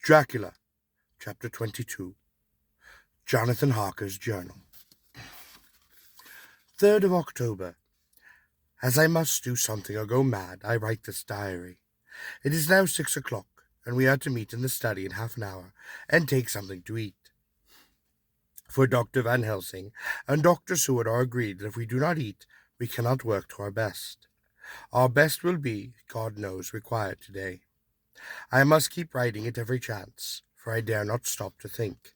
Dracula, Chapter 22. Jonathan Harker's Journal. 3rd of October. As I must do something or go mad, I write this diary. It is now 6 o'clock, and we are to meet in the study in half an hour and take something to eat. For Dr. Van Helsing and Dr. Seward are agreed that if we do not eat, we cannot work to our best. Our best will be, God knows, required today. I must keep writing at every chance, for I dare not stop to think.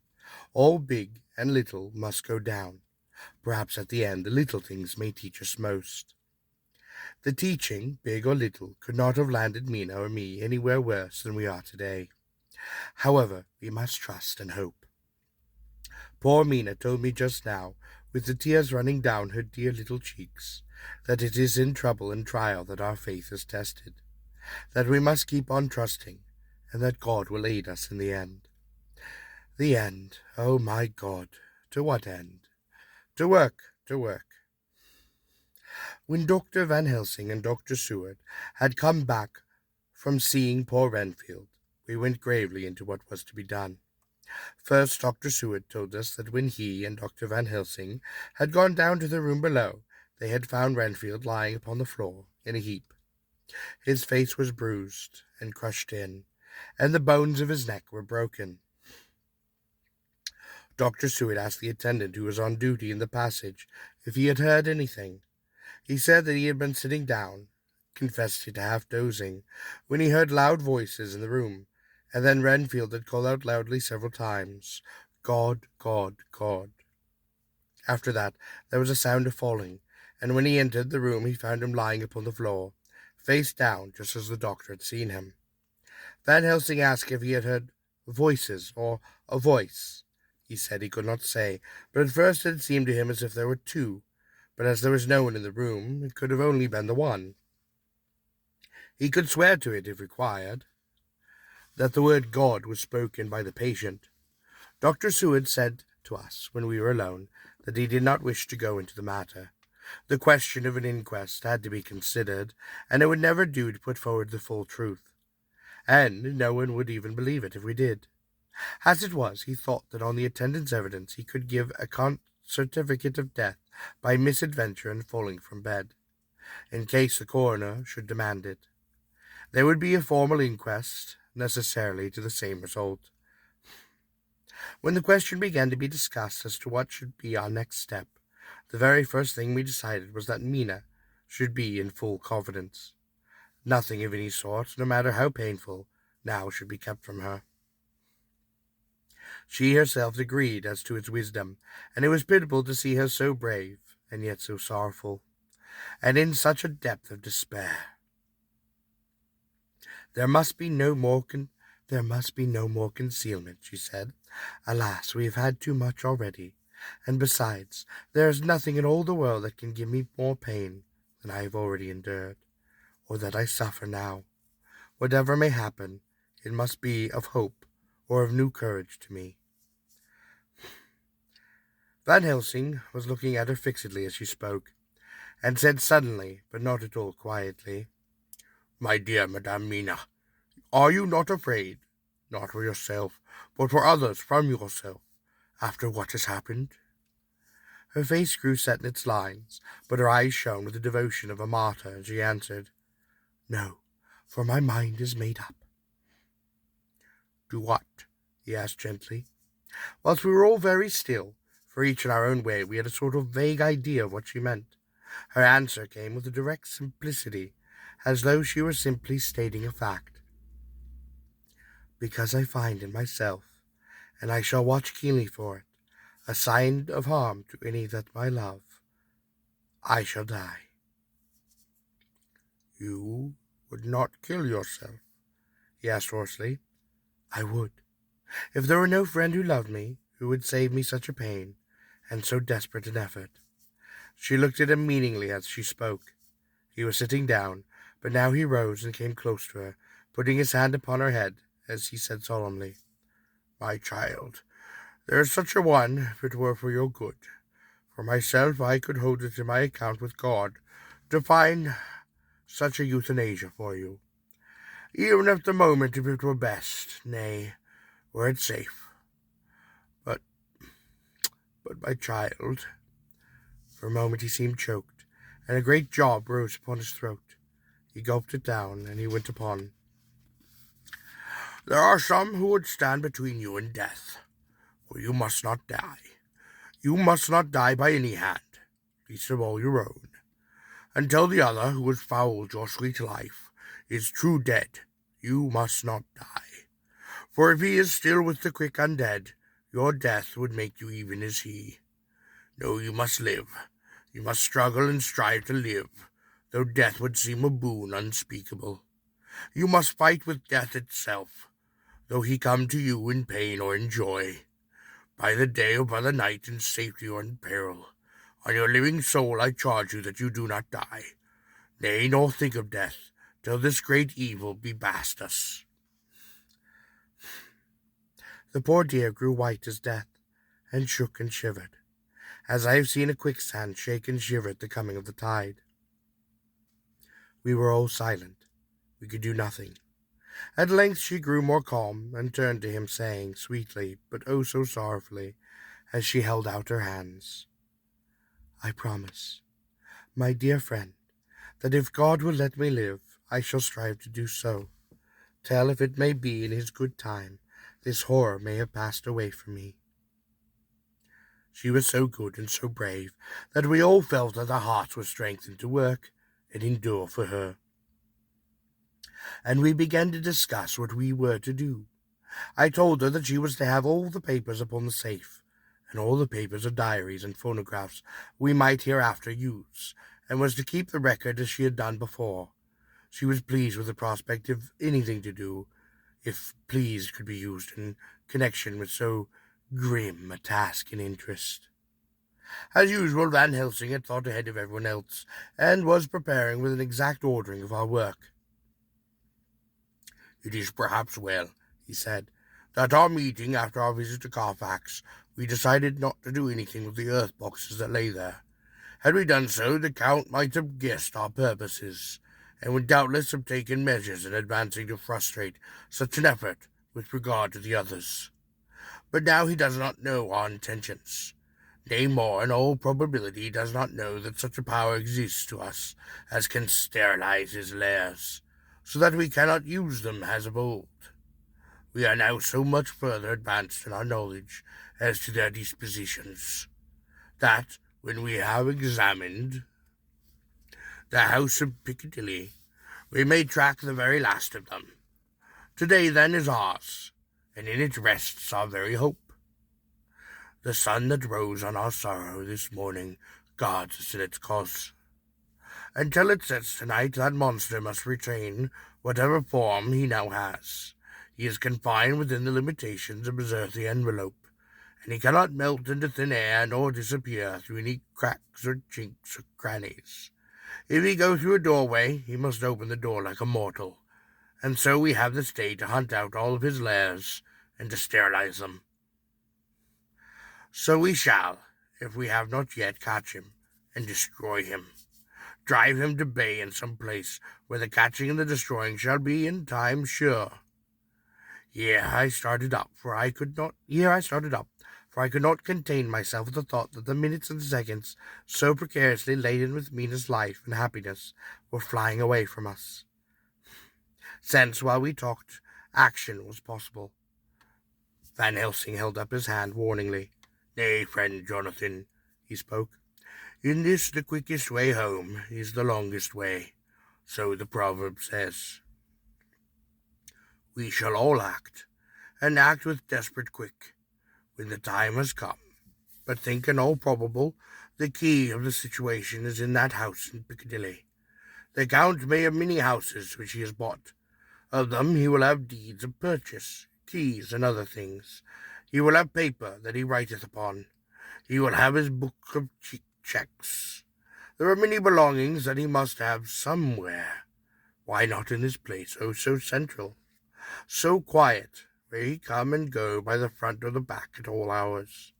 All big and little must go down. Perhaps at the end the little things may teach us most. The teaching, big or little, could not have landed Mina or me anywhere worse than we are today. However, we must trust and hope. Poor Mina told me just now, with the tears running down her dear little cheeks, that it is in trouble and trial that our faith is tested, that we must keep on trusting, and that God will aid us in the end. The end, oh my God, to what end? To work, to work. When Dr. Van Helsing and Dr. Seward had come back from seeing poor Renfield, we went gravely into what was to be done. First, Dr. Seward told us that when he and Dr. Van Helsing had gone down to the room below, they had found Renfield lying upon the floor in a heap. His face was bruised and crushed in, and the bones of his neck were broken. Dr. Seward asked the attendant who was on duty in the passage if he had heard anything. He said that he had been sitting down, confessed to half dozing, when he heard loud voices in the room, and then Renfield had called out loudly several times, God, God, God. After that there was a sound of falling, and when he entered the room he found him lying upon the floor, face down, just as the doctor had seen him. Van Helsing asked if he had heard voices or a voice. He said he could not say, but at first it seemed to him as if there were two, but as there was no one in the room, it could have only been the one. He could swear to it, if required, that the word God was spoken by the patient. Dr. Seward said to us, when we were alone, that he did not wish to go into the matter. The question of an inquest had to be considered, and it would never do to put forward the full truth. And no one would even believe it if we did. As it was, he thought that on the attendant's evidence he could give a certificate of death by misadventure and falling from bed, in case the coroner should demand it. There would be a formal inquest, necessarily to the same result. When the question began to be discussed as to what should be our next step, the very first thing we decided was that Mina should be in full confidence. Nothing of any sort, no matter how painful, now should be kept from her. She herself agreed as to its wisdom, and it was pitiable to see her so brave, and yet so sorrowful, and in such a depth of despair. There must be no more concealment, she said. Alas, we have had too much already, and besides, there is nothing in all the world that can give me more pain than I have already endured, or that I suffer now. Whatever may happen, it must be of hope or of new courage to me. Van Helsing was looking at her fixedly as she spoke, and said suddenly, but not at all quietly, My dear Madame Mina, are you not afraid, not for yourself, but for others from yourself, after what has happened? Her face grew set in its lines, but her eyes shone with the devotion of a martyr, and she answered, No, for my mind is made up. To what? He asked gently. Whilst we were all very still, for each in our own way, we had a sort of vague idea of what she meant. Her answer came with a direct simplicity, as though she were simply stating a fact. Because I find in myself, and I shall watch keenly for it, a sign of harm to any that I love, I shall die. You would not kill yourself? He asked hoarsely. I would, if there were no friend who loved me, who would save me such a pain, and so desperate an effort. She looked at him meaningly as she spoke. He was sitting down, but now he rose and came close to her, putting his hand upon her head, as he said solemnly, My child, there is such a one, if it were for your good. For myself, I could hold it to my account with God to find such a euthanasia for you, even at the moment if it were best, nay, were it safe. But, my child. For a moment he seemed choked, and a great job rose upon his throat. He gulped it down, and he went upon. There are some who would stand between you and death, for you must not die. You must not die by any hand, least of all your own, until the other who has fouled your sweet life is true dead. You must not die, for if he is still with the quick undead, your death would make you even as he. No, you must live. You must struggle and strive to live, though death would seem a boon unspeakable. You must fight with death itself, though he come to you in pain or in joy, by the day or by the night, in safety or in peril. On your living soul I charge you that you do not die, nay, nor think of death, till this great evil be past us. The poor dear grew white as death, and shook and shivered, as I have seen a quicksand shake and shiver at the coming of the tide. We were all silent. We could do nothing. At length she grew more calm, and turned to him, saying, sweetly, but oh so sorrowfully, as she held out her hands, I promise, my dear friend, that if God will let me live, I shall strive to do so, till, if it may be in his good time, this horror may have passed away from me. She was so good and so brave that we all felt that our hearts were strengthened to work and endure for her. And we began to discuss what we were to do. I told her that she was to have all the papers upon the safe, and all the papers of diaries and phonographs we might hereafter use, and was to keep the record as she had done before. She was pleased with the prospect of anything to do, if pleased could be used in connection with so grim a task and interest. As usual, Van Helsing had thought ahead of everyone else, and was preparing with an exact ordering of our work. It is perhaps well, he said, that our meeting after our visit to Carfax, we decided not to do anything with the earth boxes that lay there. Had we done so, the Count might have guessed our purposes, and would doubtless have taken measures in advancing to frustrate such an effort with regard to the others. But now he does not know our intentions. Nay, more, in all probability, does not know that such a power exists to us as can sterilize his lairs, so that we cannot use them as of old. We are now so much further advanced in our knowledge as to their dispositions, that when we have examined the house of Piccadilly, we may track the very last of them. Today, then, is ours, and in it rests our very hope. The sun that rose on our sorrow this morning guards us in its course. Until it sets tonight, that monster must retain whatever form he now has. He is confined within the limitations of his earthly envelope, and he cannot melt into thin air nor disappear through any cracks or chinks or crannies. If he go through a doorway, he must open the door like a mortal, and so we have this day to hunt out all of his lairs and to sterilize them. So we shall, if we have not yet, catch him and destroy him. Drive him to bay in some place where the catching and the destroying shall be in time sure. Here I started up, for I could not contain myself with the thought that the minutes and seconds, so precariously laden with Mina's life and happiness, were flying away from us. Since, while we talked, action was possible. Van Helsing held up his hand warningly. Nay, friend Jonathan, he spoke. In this the quickest way home is the longest way, so the proverb says. We shall all act, and act with desperate quick, when the time has come. But think in all probable the key of the situation is in that house in Piccadilly. The Count may have many houses which he has bought. Of them he will have deeds of purchase, keys, and other things. He will have paper that he writeth upon. He will have his book of checks. There are many belongings that he must have somewhere. Why not in this place, oh so central, so quiet, where he come and go by the front or the back at all hours,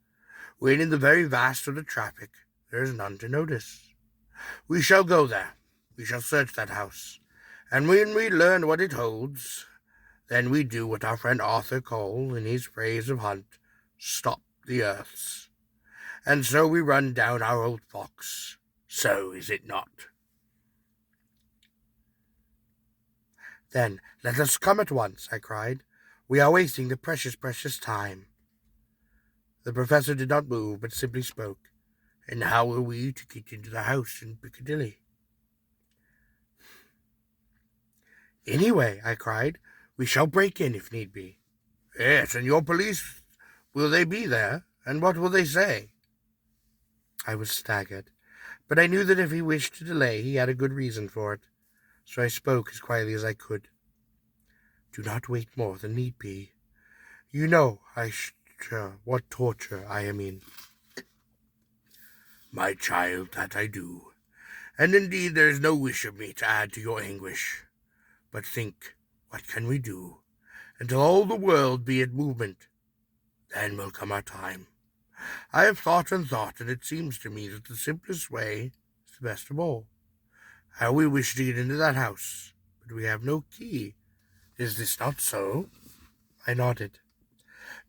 when in the very vast of the traffic there is none to notice? We shall go there. We shall search that house, and when we learn what it holds, Then we do what our friend Arthur Cole, in his phrase of Hunt, stop the earths. And so we run down our old fox. So is it not? Then let us come at once, I cried. We are wasting the precious, precious time. The professor did not move, but simply spoke. And how are we to get into the house in Piccadilly? Anyway, I cried, we shall break in if need be. Yes, and your police, will they be there? And what will they say? I was staggered, but I knew that if he wished to delay, he had a good reason for it, so I spoke as quietly as I could. Do not wait more than need be. You know what torture I am in. My child, that I do, and indeed there is no wish of me to add to your anguish. But think, what can we do, until all the world be in movement? Then will come our time. I have thought, and it seems to me that the simplest way is the best of all. How we wish to get into that house, but we have no key. Is this not so? I nodded.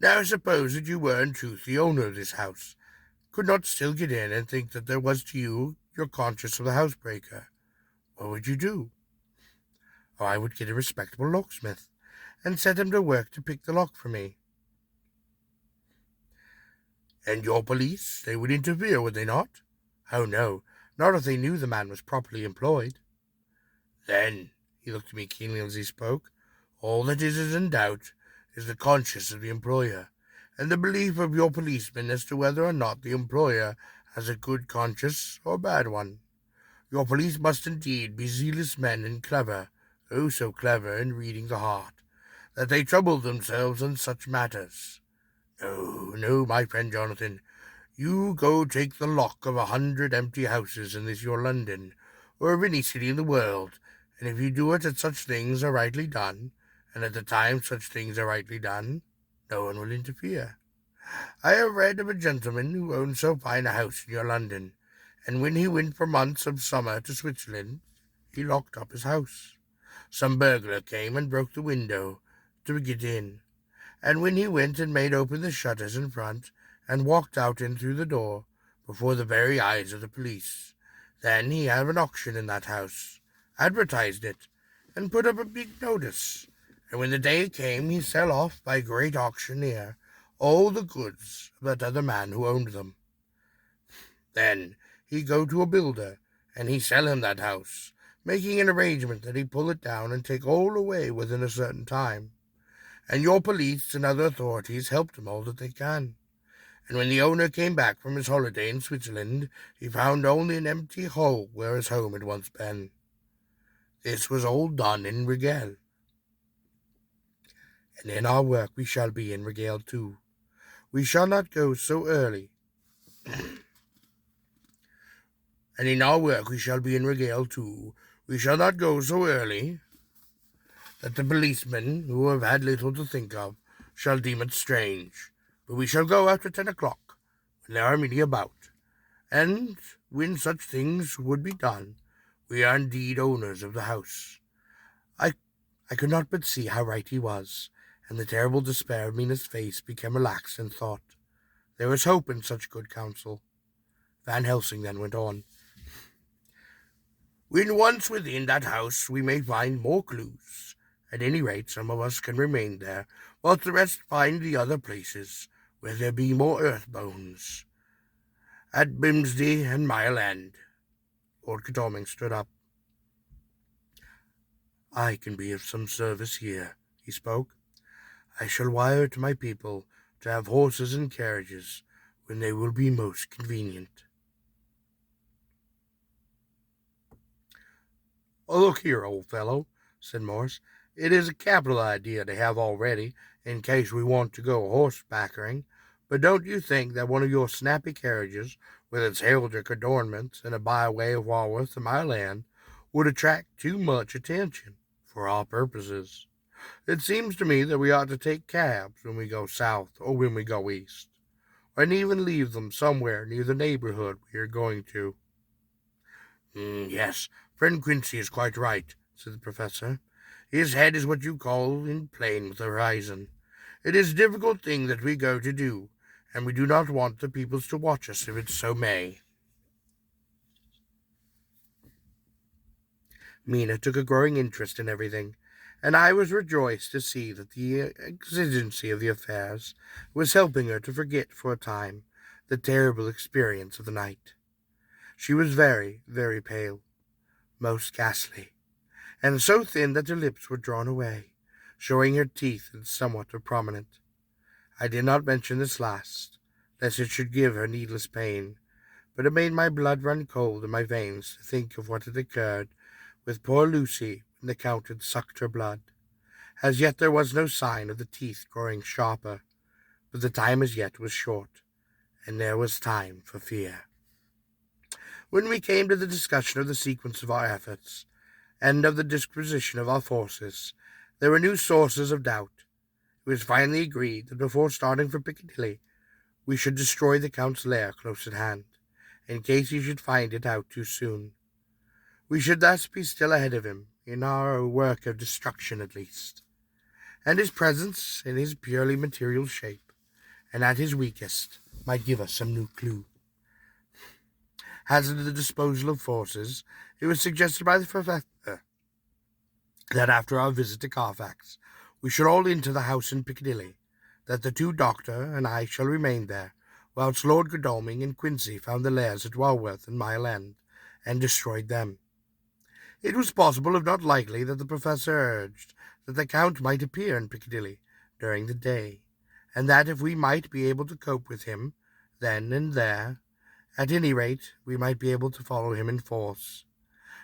Now suppose that you were in truth the owner of this house, could not still get in, and think that there was to you your conscience of the housebreaker. What would you do? Oh, I would get a respectable locksmith, and set him to work to pick the lock for me. And your police, they would interfere, would they not? Oh, no, not if they knew the man was properly employed. Then, he looked at me keenly as he spoke, all that is in doubt is the conscience of the employer, and the belief of your policeman as to whether or not the employer has a good conscience or a bad one. Your police must indeed be zealous men and clever, oh so clever in reading the heart, that they trouble themselves on such matters. No, no, my friend Jonathan, you go take the lock of 100 empty houses in this your London, or of any city in the world, and if you do it at such things are rightly done, and at the time such things are rightly done, no one will interfere. I have read of a gentleman who owned so fine a house in your London, and when he went for months of summer to Switzerland, he locked up his house. Some burglar came and broke the window to get in, and when he went and made open the shutters in front, and walked out in through the door, before the very eyes of the police, then he had an auction in that house, advertised it, and put up a big notice, and when the day came he sell off by great auctioneer all the goods of that other man who owned them. Then he go to a builder, and he sell him that house, making an arrangement that he pull it down and take all away within a certain time. And your police and other authorities helped him all that they can. And when the owner came back from his holiday in Switzerland, he found only an empty hole where his home had once been. This was all done in Regale. And in our work we shall be in Regale too. We shall not go so early. And in our work we shall be in Regale too. We shall not go so early that the policemen, who have had little to think of, shall deem it strange. But we shall go after 10 o'clock, when there are many about. And when such things would be done, we are indeed owners of the house. I could not but see how right he was, and the terrible despair of Mina's face became relaxed in thought. There was hope in such good counsel. Van Helsing then went on. When once within that house we may find more clues. At any rate, some of us can remain there, whilst the rest find the other places, where there be more earth bones. At Bimsday and Mile End. Lord Godalming stood up. I can be of some service here, he spoke. I shall wire to my people to have horses and carriages when they will be most convenient. Oh, look here, old fellow, said Morse. It is a capital idea to have all ready, in case we want to go horsebackering, but don't you think that one of your snappy carriages, with its heraldic adornments and a byway of Walworth and Mile End, would attract too much attention for our purposes? It seems to me that we ought to take cabs when we go south or when we go east, and even leave them somewhere near the neighborhood we are going to. Yes, friend Quincy is quite right, said the professor. His head is what you call in plane with the horizon. It is a difficult thing that we go to do, and we do not want the peoples to watch us if it so may." Mina took a growing interest in everything, and I was rejoiced to see that the exigency of the affairs was helping her to forget for a time the terrible experience of the night. She was very, very pale, most ghastly, and so thin that her lips were drawn away, showing her teeth in somewhat of prominent. I did not mention this last, lest it should give her needless pain, but it made my blood run cold in my veins to think of what had occurred with poor Lucy when the Count had sucked her blood. As yet there was no sign of the teeth growing sharper, but the time as yet was short, and there was time for fear. When we came to the discussion of the sequence of our efforts, and of the disposition of our forces, there were new sources of doubt. It was finally agreed that before starting for Piccadilly, we should destroy the Count's lair close at hand, in case he should find it out too soon. We should thus be still ahead of him, in our work of destruction at least, and his presence, in his purely material shape, and at his weakest, might give us some new clue. As to the disposal of forces, it was suggested by the Professor that after our visit to Carfax, we should all into the house in Piccadilly, that the two Doctor and I shall remain there, whilst Lord Godalming and Quincy found the lairs at Walworth and Mile End, and destroyed them. It was possible, if not likely, that the Professor urged that the Count might appear in Piccadilly during the day, and that if we might be able to cope with him then and there, at any rate we might be able to follow him in force.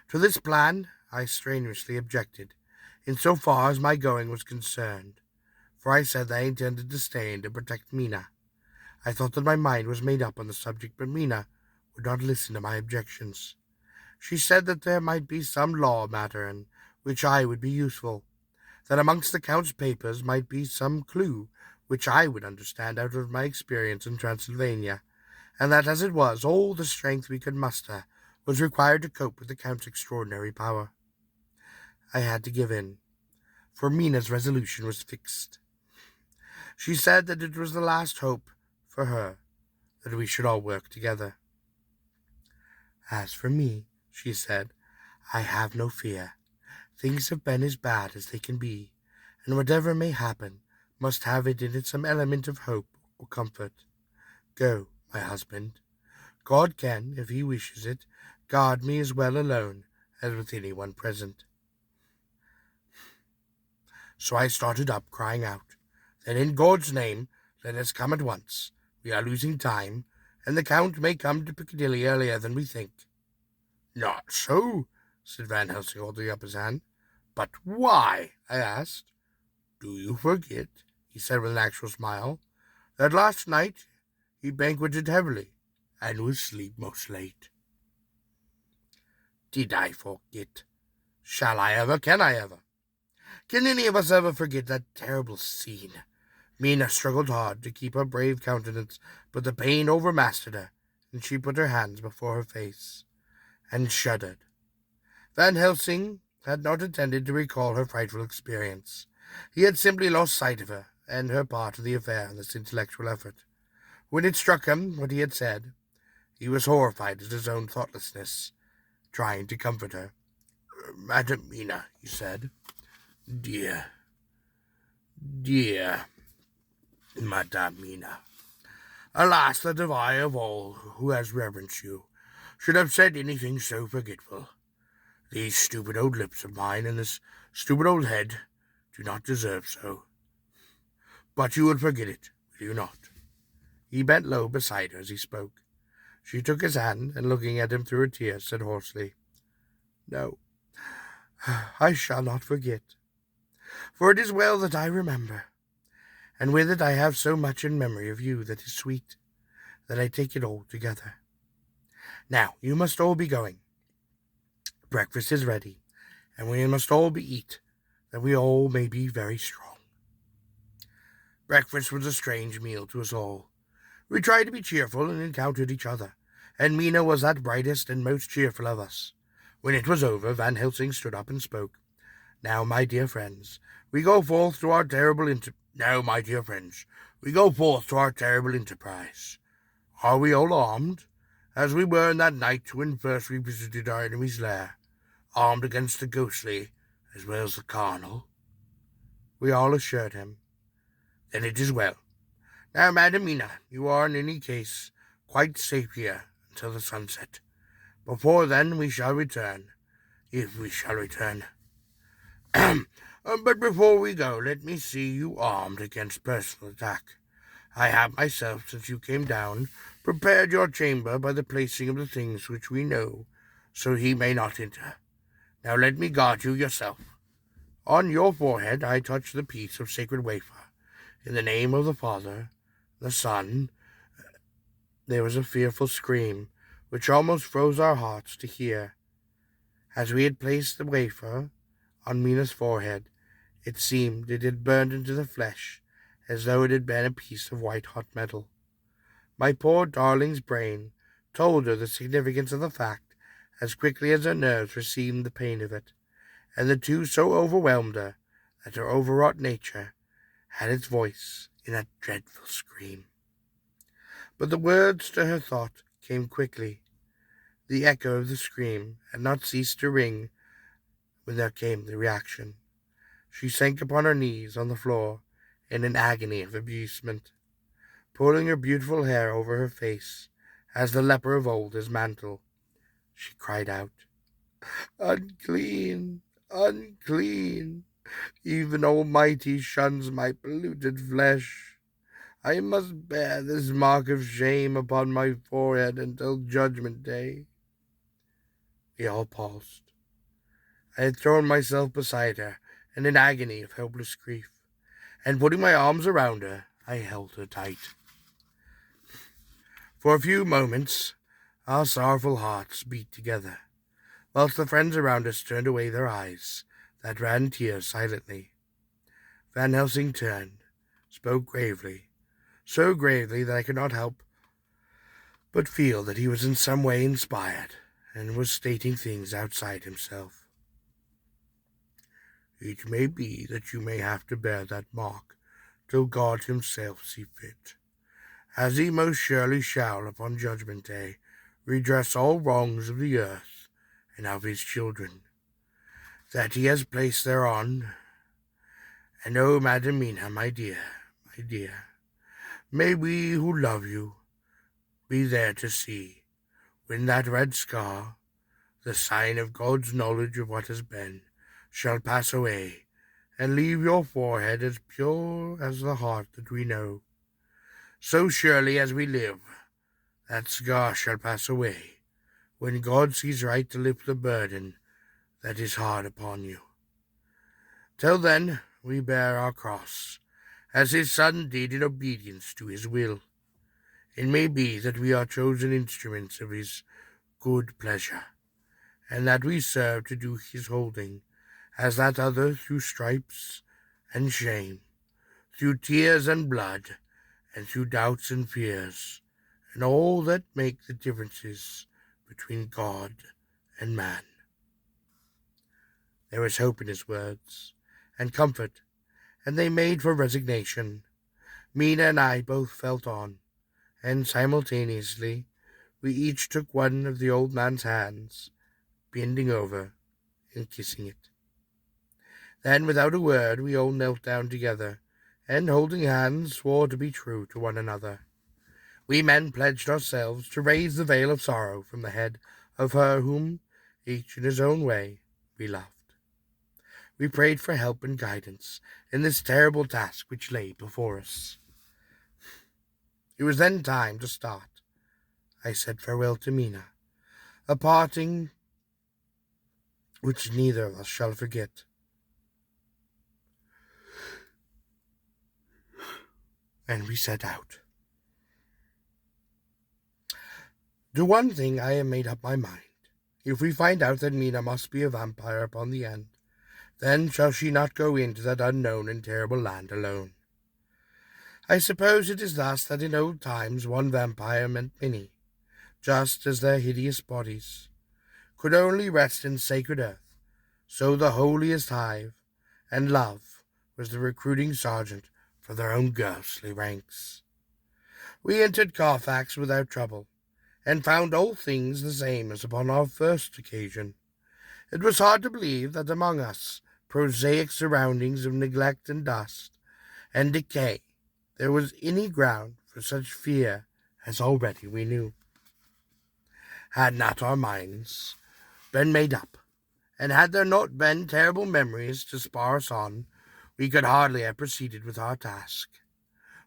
To this plan I strenuously objected, in so far as my going was concerned, for I said that I intended to stay and to protect Mina. I thought that my mind was made up on the subject, but Mina would not listen to my objections. She said that there might be some law matter in which I would be useful, that amongst the Count's papers might be some clue which I would understand out of my experience in Transylvania, and that as it was, all the strength we could muster was required to cope with the Count's extraordinary power. I had to give in, for Mina's resolution was fixed. She said that it was the last hope for her that we should all work together. "As for me," she said, "I have no fear. Things have been as bad as they can be, and whatever may happen must have in it some element of hope or comfort. Go, my husband. God can, if he wishes it, guard me as well alone as with anyone present." So I started up, crying out, "Then in God's name, let us come at once. We are losing time, and the Count may come to Piccadilly earlier than we think." "Not so," said Van Helsing, holding up his hand. "But why?" I asked. "Do you forget," he said with an actual smile, "that last night he banqueted heavily, and was asleep most late?" Did I forget? Shall I ever? Can I ever? Can any of us ever forget that terrible scene? Mina struggled hard to keep her brave countenance, but the pain overmastered her, and she put her hands before her face, and shuddered. Van Helsing had not intended to recall her frightful experience. He had simply lost sight of her and her part of the affair in this intellectual effort. When it struck him what he had said, he was horrified at his own thoughtlessness, trying to comfort her. "Madam Mina," he said, "dear, dear Madame Mina, alas that if I of all who has reverenced you should have said anything so forgetful. These stupid old lips of mine and this stupid old head do not deserve so. But you will forget it, will you not?" He bent low beside her as he spoke. She took his hand, and looking at him through her tears, said hoarsely, "No, I shall not forget, for it is well that I remember, and with it I have so much in memory of you that is sweet, that I take it all together. Now you must all be going. Breakfast is ready, and we must all be eat, that we all may be very strong." Breakfast was a strange meal to us all. We tried to be cheerful and encountered each other, and Mina was that brightest and most cheerful of us. When it was over, Van Helsing stood up and spoke. Now, my dear friends, we go forth to our terrible enterprise. Are we all armed, as we were in that night when first we visited our enemy's lair, armed against the ghostly as well as the carnal?" We all assured him. "Then it is well. Now, Madam Mina, you are in any case quite safe here until the sunset. Before then we shall return, if we shall return. But before we go, let me see you armed against personal attack. I have myself, since you came down, prepared your chamber by the placing of the things which we know, so he may not enter. Now let me guard you yourself. On your forehead I touch the piece of sacred wafer. In the name of the Father, the Son." There was a fearful scream, which almost froze our hearts to hear. As we had placed the wafer on Mina's forehead, it seemed it had burned into the flesh, as though it had been a piece of white-hot metal. My poor darling's brain told her the significance of the fact as quickly as her nerves received the pain of it, and the two so overwhelmed her that her overwrought nature had its voice in that dreadful scream. But the words to her thought came quickly. The echo of the scream had not ceased to ring when there came the reaction. She sank upon her knees on the floor in an agony of abasement, pulling her beautiful hair over her face, as the leper of old his mantle. She cried out, "Unclean, unclean! Even Almighty shuns my polluted flesh. I must bear this mark of shame upon my forehead until Judgment Day." We all paused. I had thrown myself beside her in an agony of helpless grief, and putting my arms around her, I held her tight. For a few moments, our sorrowful hearts beat together, whilst the friends around us turned away their eyes that ran tears silently. Van Helsing turned, spoke gravely, so gravely that I could not help but feel that he was in some way inspired, and was stating things outside himself. "It may be that you may have to bear that mark till God himself see fit, as he most surely shall upon Judgment Day redress all wrongs of the earth and of his children that he has placed thereon. And oh, Madam Mina, my dear, may we who love you be there to see, when that red scar, the sign of God's knowledge of what has been, shall pass away, and leave your forehead as pure as the heart that we know. So surely as we live, that scar shall pass away, when God sees right to lift the burden that is hard upon you. Till then we bear our cross, as his Son did in obedience to his will. It may be that we are chosen instruments of his good pleasure, and that we serve to do his holding, as that other through stripes and shame, through tears and blood, and through doubts and fears, and all that make the differences between God and man." There was hope in his words, and comfort, and they made for resignation. Mina and I both felt on, and simultaneously we each took one of the old man's hands, bending over and kissing it. Then, without a word, we all knelt down together, and holding hands, swore to be true to one another. We men pledged ourselves to raise the veil of sorrow from the head of her whom, each in his own way, we loved. We prayed for help and guidance in this terrible task which lay before us. It was then time to start. I said farewell to Mina, a parting which neither of us shall forget. And we set out. To one thing I have made up my mind. If we find out that Mina must be a vampire upon the end, then shall she not go into that unknown and terrible land alone. I suppose it is thus that in old times one vampire meant many, just as their hideous bodies could only rest in sacred earth, So the holiest hive, and love was the recruiting sergeant for their own ghostly ranks. We entered Carfax without trouble, and found all things the same as upon our first occasion. It was hard to believe that among us prosaic surroundings of neglect and dust and decay there was any ground for such fear as already we knew. Had not our minds been made up, and had there not been terrible memories to spur us on, we could hardly have proceeded with our task.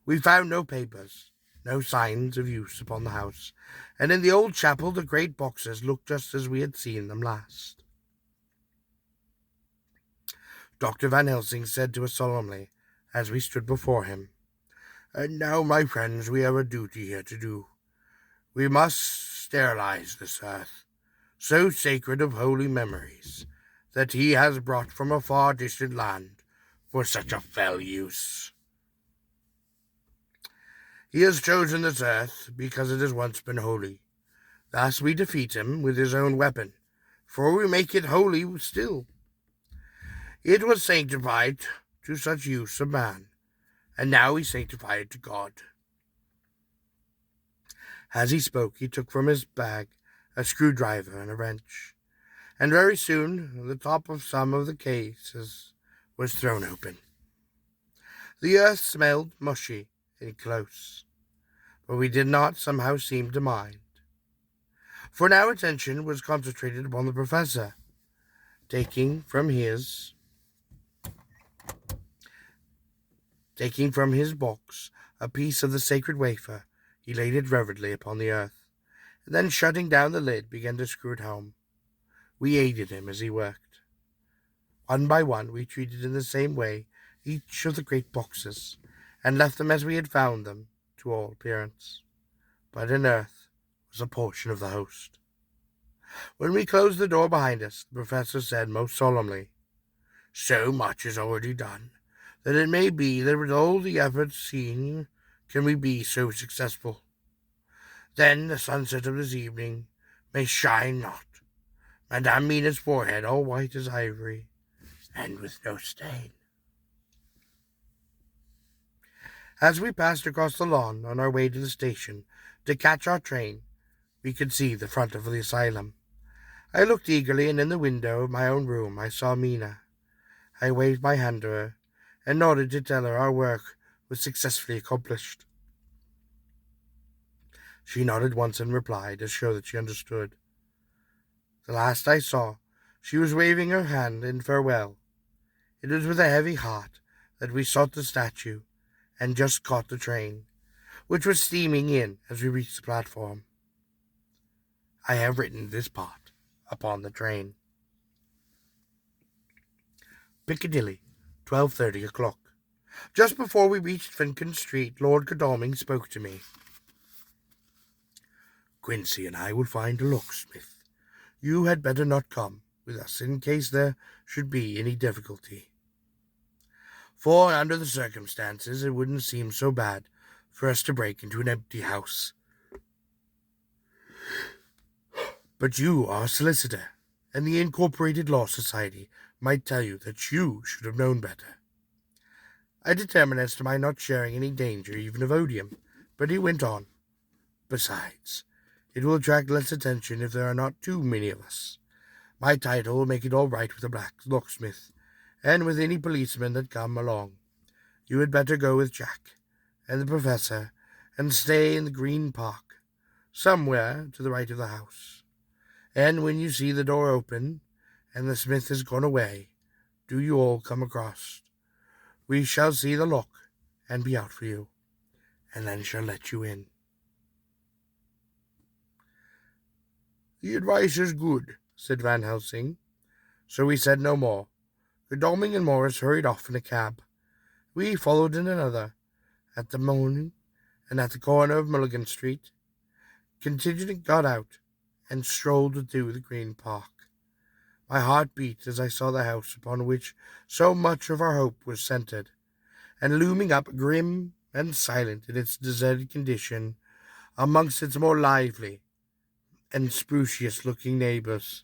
We found no papers, no signs of use upon the house, and in the old chapel the great boxes looked just as we had seen them last. Dr. Van Helsing said to us solemnly, as we stood before him, "And now, my friends, we have a duty here to do. We must sterilize this earth, so sacred of holy memories, that he has brought from a far distant land for such a fell use. He has chosen this earth because it has once been holy. Thus we defeat him with his own weapon, for we make it holy still. It was sanctified to such use of man, and now we sanctify it to God." As he spoke, he took from his bag a screwdriver and a wrench, and very soon the top of some of the cases was thrown open. The earth smelled mushy and close, but we did not somehow seem to mind, for now attention was concentrated upon the professor. Taking from his box a piece of the sacred wafer, he laid it reverently upon the earth, and then shutting down the lid began to screw it home. We aided him as he worked. One by one we treated in the same way each of the great boxes, and left them as we had found them to all appearance. But in earth was a portion of the host. When we closed the door behind us, the professor said most solemnly, "So much is already done, that it may be that with all the efforts seen can we be so successful. Then the sunset of this evening may shine not, Madame Mina's forehead all white as ivory, and with no stain." As we passed across the lawn on our way to the station to catch our train, we could see the front of the asylum. I looked eagerly, and in the window of my own room I saw Mina. I waved my hand to her, and nodded to tell her our work was successfully accomplished. She nodded once in reply to show that she understood. The last I saw, she was waving her hand in farewell. It was with a heavy heart that we sought the statue, and just caught the train, which was steaming in as we reached the platform. I have written this part upon the train. Piccadilly, 12:30 o'clock. Just before we reached Finken Street, Lord Godalming spoke to me. "Quincy and I will find a locksmith. You had better not come with us in case there should be any difficulty. For under the circumstances it wouldn't seem so bad for us to break into an empty house. But you are a solicitor, and the Incorporated Law Society might tell you that you should have known better." I determined as to my not sharing any danger even of odium, but he went on. "Besides, it will attract less attention if there are not too many of us. My title will make it all right with the black locksmith, and with any policemen that come along. You had better go with Jack and the professor, and stay in the Green Park, somewhere to the right of the house. And when you see the door open, and the smith has gone away, do you all come across. We shall see the lock, and be out for you, and then shall let you in." "The advice is good," said Van Helsing. So we said no more. Godalming and Morris hurried off in a cab. We followed in another, at the morning, and at the corner of Mulligan Street. Contingent got out, and strolled through the Green Park. My heart beat as I saw the house upon which so much of our hope was centred, and looming up grim and silent in its deserted condition amongst its more lively and sprucious-looking neighbours.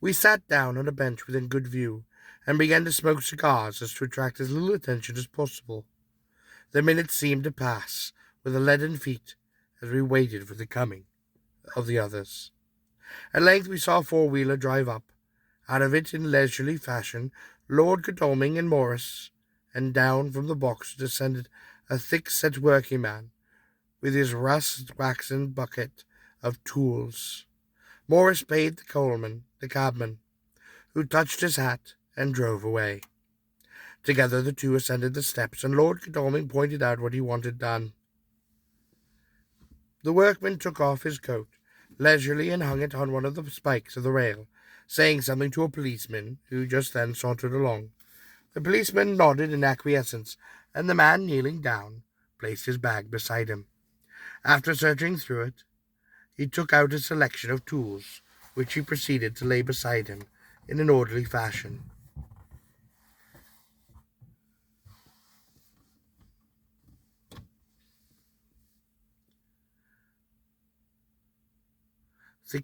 We sat down on a bench within good view, and began to smoke cigars as to attract as little attention as possible. The minutes seemed to pass with a leaden feet as we waited for the coming of the others. At length we saw a four-wheeler drive up. Out of it, in leisurely fashion, Lord Godalming and Morris, and down from the box descended a thick-set working man, with his rust-waxen bucket of tools. Morris paid the cabman, who touched his hat and drove away. Together the two ascended the steps, and Lord Godalming pointed out what he wanted done. The workman took off his coat leisurely and hung it on one of the spikes of the rail, saying something to a policeman who just then sauntered along. The policeman nodded in acquiescence, and the man, kneeling down, placed his bag beside him. After searching through it, he took out a selection of tools, which he proceeded to lay beside him in an orderly fashion. The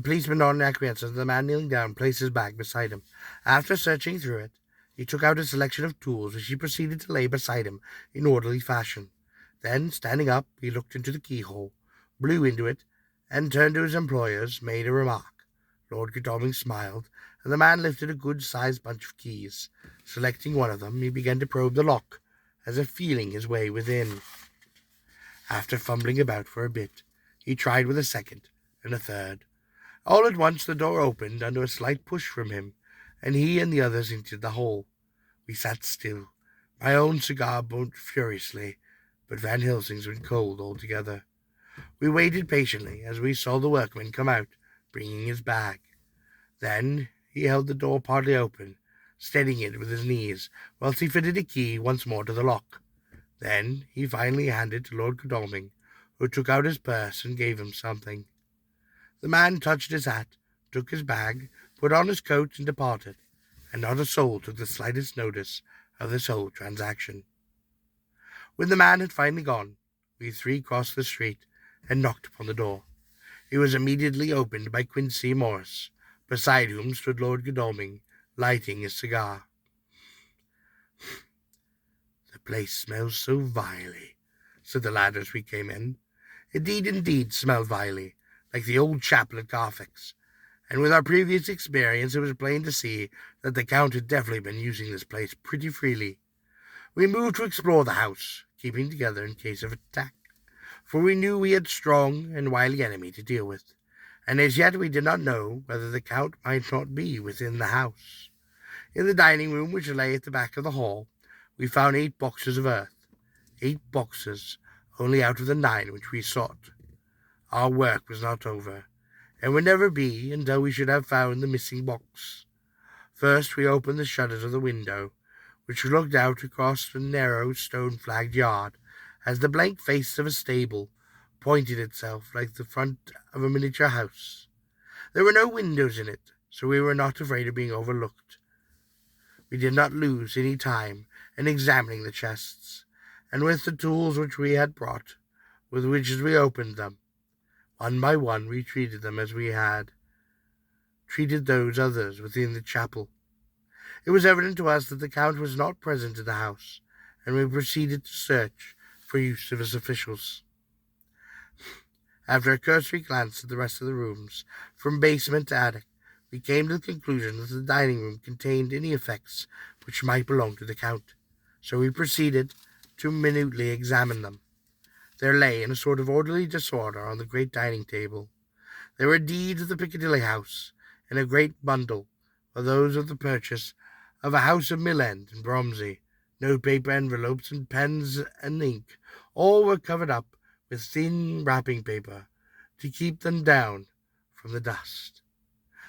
policeman nodded in acquiescence, and the man, kneeling down, placed his bag beside him. After searching through it, he took out a selection of tools, which he proceeded to lay beside him in orderly fashion. Then, standing up, he looked into the keyhole, blew into it, and turning to his employers, made a remark. Lord Godalming smiled, and the man lifted a good-sized bunch of keys. Selecting one of them, he began to probe the lock, as if feeling his way within. After fumbling about for a bit, he tried with a second and a third. All at once the door opened under a slight push from him, and he and the others entered the hole. We sat still. My own cigar burnt furiously, but Van Helsing's went cold altogether. We waited patiently as we saw the workman come out, bringing his bag. Then he held the door partly open, steadying it with his knees, whilst he fitted a key once more to the lock. Then he finally handed to Lord Godalming, who took out his purse and gave him something. The man touched his hat, took his bag, put on his coat, and departed, and not a soul took the slightest notice of this whole transaction. When the man had finally gone, we three crossed the street and knocked upon the door. It was immediately opened by Quincy Morris, beside whom stood Lord Godalming, lighting his cigar. "The place smells so vilely," said the lad as we came in. It did indeed smell vilely, like the old chapel at Carfax, and with our previous experience it was plain to see that the Count had definitely been using this place pretty freely. We moved to explore the house, keeping together in case of attack, for we knew we had a strong and wily enemy to deal with, and as yet we did not know whether the Count might not be within the house. In the dining room, which lay at the back of the hall, we found 8 boxes of earth. 8 boxes, only out of the 9 which we sought. Our work was not over, and would never be until we should have found the missing box. First we opened the shutters of the window, which looked out across the narrow stone-flagged yard, as the blank face of a stable pointed itself like the front of a miniature house. There were no windows in it, so we were not afraid of being overlooked. We did not lose any time in examining the chests, and with the tools which we had brought, with which we opened them, one by one we treated them as we had treated those others within the chapel. It was evident to us that the Count was not present in the house, and we proceeded to search for use of his officials. After a cursory glance at the rest of the rooms, from basement to attic, we came to the conclusion that the dining room contained any effects which might belong to the Count, so we proceeded to minutely examine them. There lay in a sort of orderly disorder on the great dining table. There were deeds of the Piccadilly house, and a great bundle were those of the purchase of a house of Mill End and Bromsey. Notepaper, envelopes, and pens and ink, all were covered up with thin wrapping paper to keep them down from the dust.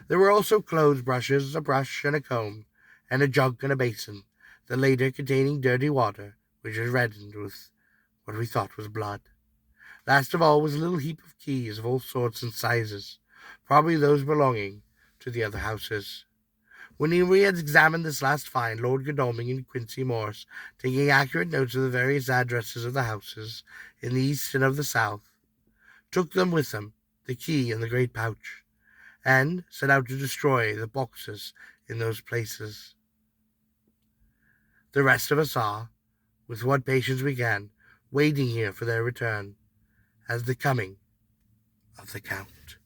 There were also clothes brushes, a brush and a comb, and a jug and a basin, the latter containing dirty water, which was reddened with what we thought was blood. Last of all was a little heap of keys of all sorts and sizes, probably those belonging to the other houses. When we had examined this last find, Lord Godalming and Quincy Morris, taking accurate notes of the various addresses of the houses in the east and of the south, took them with them, the key in the great pouch, and set out to destroy the boxes in those places. The rest of us are, with what patience we can, waiting here for their return, as the coming of the Count.